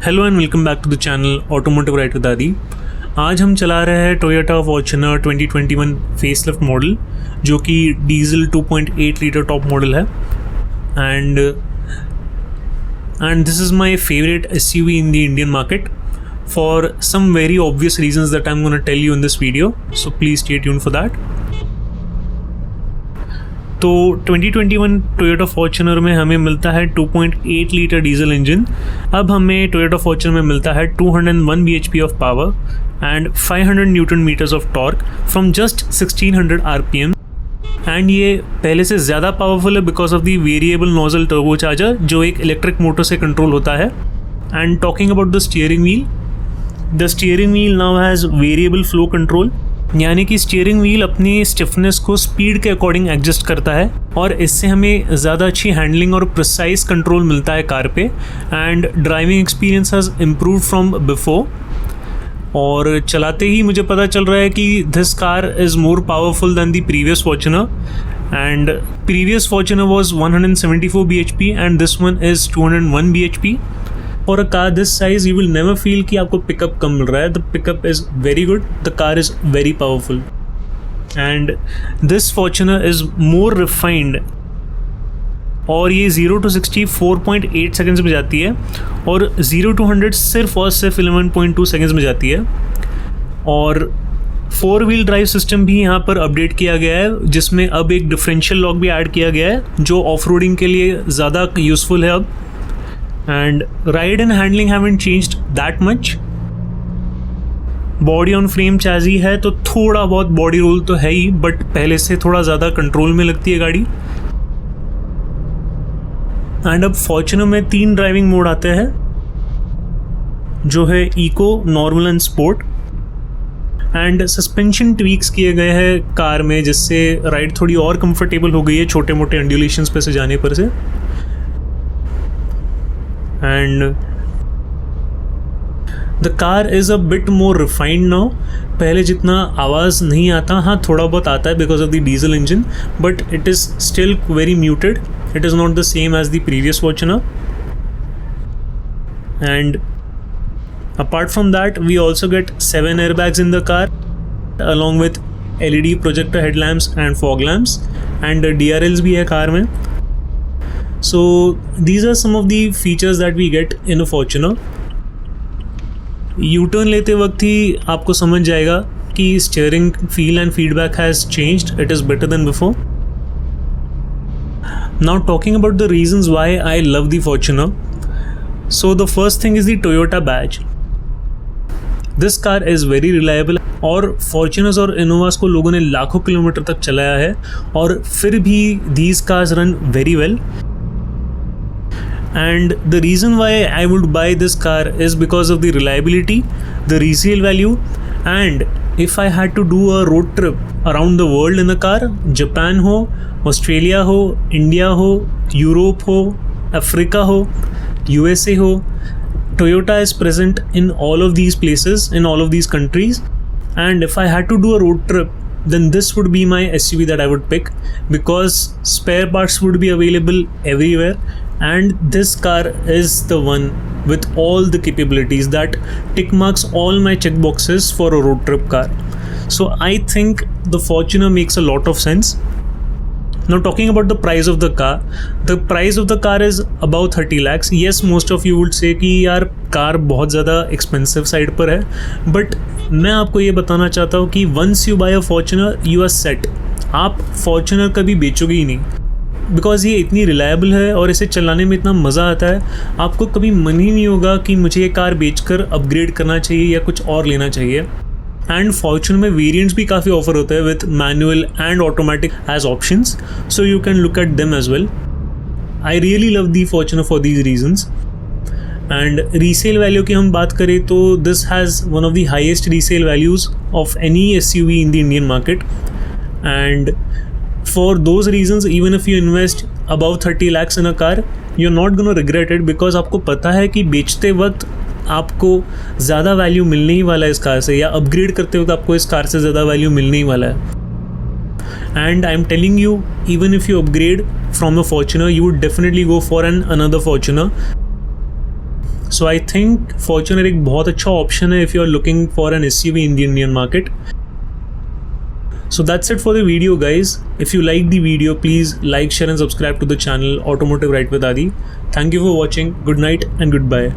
Hello and welcome back to the channel automotive ride with Adi. आज हम चला रहे हैं टोयोटा फॉर्च्यूनर 2021 फेसलिफ्ट मॉडल, जो कि डीजल 2.8 लीटर टॉप मॉडल है। And this is my favourite SUV in the Indian market for some very obvious reasons that I'm going to tell you in this video, so please stay tuned for that. तो 2021 Toyota Fortuner में हमें मिलता है 2.8 litre diesel engine. अब हमें Toyota Fortuner में मिलता है 201 bhp of power and 500 newton meters of torque from just 1600 RPM। And ये पहले से ज़्यादा पावरफुल है because of the variable nozzle turbocharger, जो एक इलेक्ट्रिक मोटर से कंट्रोल होता है। And talking about the steering wheel now has variable flow control, यानी कि स्टीयरिंग व्हील अपनी स्टिफनेस को स्पीड के अकॉर्डिंग एडजस्ट करता है और इससे हमें ज़्यादा अच्छी हैंडलिंग और प्रिसाइज कंट्रोल मिलता है कार पे। And driving experience has improve from before, और चलाते ही मुझे पता चल रहा है कि this car is more powerful then the previous Fortuner. And previous Fortuner was 174 bhp and this one is 201 bhp। For a car this size, you will never feel कि आपको पिकअप कम मिल रहा है। The pickup is very good, the car is very powerful, and this Fortuner is more refined। और ये 0 to 60 4.8 seconds में जाती है और 0 to 100 सिर्फ और सिर्फ 11.2 सेकेंड्स में जाती है। और 4-wheel ड्राइव सिस्टम भी यहाँ पर अपडेट किया गया है, जिसमें अब एक डिफरेंशियल लॉक भी ऐड किया गया है, जो ऑफ रोडिंग के लिए ज़्यादा यूज़फुल है अब। And ride and handling haven't changed that much। Body on frame chassis है तो थोड़ा बहुत बॉडी रोल तो है ही, बट पहले से थोड़ा ज़्यादा कंट्रोल में लगती है गाड़ी। एंड अब फॉर्च्यूनर में 3 ड्राइविंग मोड आते हैं, जो है eco, normal and sport. And suspension tweaks किए गए हैं कार में, जिससे राइड थोड़ी और कंफर्टेबल हो गई है छोटे मोटे एंडुलेशंस पे से जाने पर से। And the car is a bit more refined now. पहले जितना आवाज़ नहीं आता, हाँ थोड़ा बहुत आता है because of the diesel engine, but it is still very muted. It is not the same as the previous Fortuner. And apart from that we also get 7 airbags in the car along with LED projector headlamps and fog lamps, and DRLs भी है car में। So these are some of the features that we get in a Fortuner। U-turn लेते वक्त ही आपको समझ जाएगा कि steering feel and feedback has changed. It is better than before। Now talking about the reasons why I love the Fortuner। So the first thing is the Toyota badge। This car is very reliable, और Fortuners और Innovas को लोगों ने लाखों kilometre तक चलाया है, और फिर भी these cars run very well। And the reason why I would buy this car is because of the reliability, the resale value, and if I had to do a road trip around the world in a car, Japan हो, Australia हो, India हो, Europe हो, Africa हो, USA हो, Toyota is present in all of these places, in all of these countries। And if I had to do a road trip, then this would be my SUV that I would pick, because spare parts would be available everywhere, and this car is the one with all the capabilities that tick marks all my check boxes for a road trip car। So I think the Fortuner makes a lot of sense। Now talking about the price of the car is about 30 lakhs। Yes, most of you would say कि यार car बहुत ज़्यादा expensive side पर है, but मैं आपको ये बताना चाहता हूँ कि once you buy a Fortuner you are set। आप Fortuner कभी बेचोगे ही नहीं, बिकॉज ये इतनी रिलायबल है और इसे चलाने में इतना मज़ा आता है, आपको कभी मन ही नहीं होगा कि मुझे ये कार बेचकर अपग्रेड करना चाहिए या कुछ और लेना चाहिए। एंड फॉर्च्यूनर में वेरिएंट्स भी काफ़ी ऑफर होते हैं with manual and automatic as options, so you can look at them as well. I really love the Fortuner for these reasons. And resale value की हम बात करें तो this has one of the highest resale values of any SUV in the Indian market. And for those reasons, even if you invest above 30 lakhs in a car, you're not going to regret it, because आपको पता है कि बेचते वक्त आपको ज़्यादा value मिलने ही वाला है इस कार से, या अपग्रेड करते वक्त आपको इस कार से ज़्यादा वैल्यू मिलने ही वाला है। And I am telling you, even if you upgrade from a Fortuner, you would definitely go for another Fortuner। So I think Fortuner एक बहुत अच्छा ऑप्शन है if you are looking for an SUV in the Indian market. So that's it for the video, guys. If you like the video, please like, share and subscribe to the channel Automotive Right with Adi. Thank you for watching. Good night and goodbye.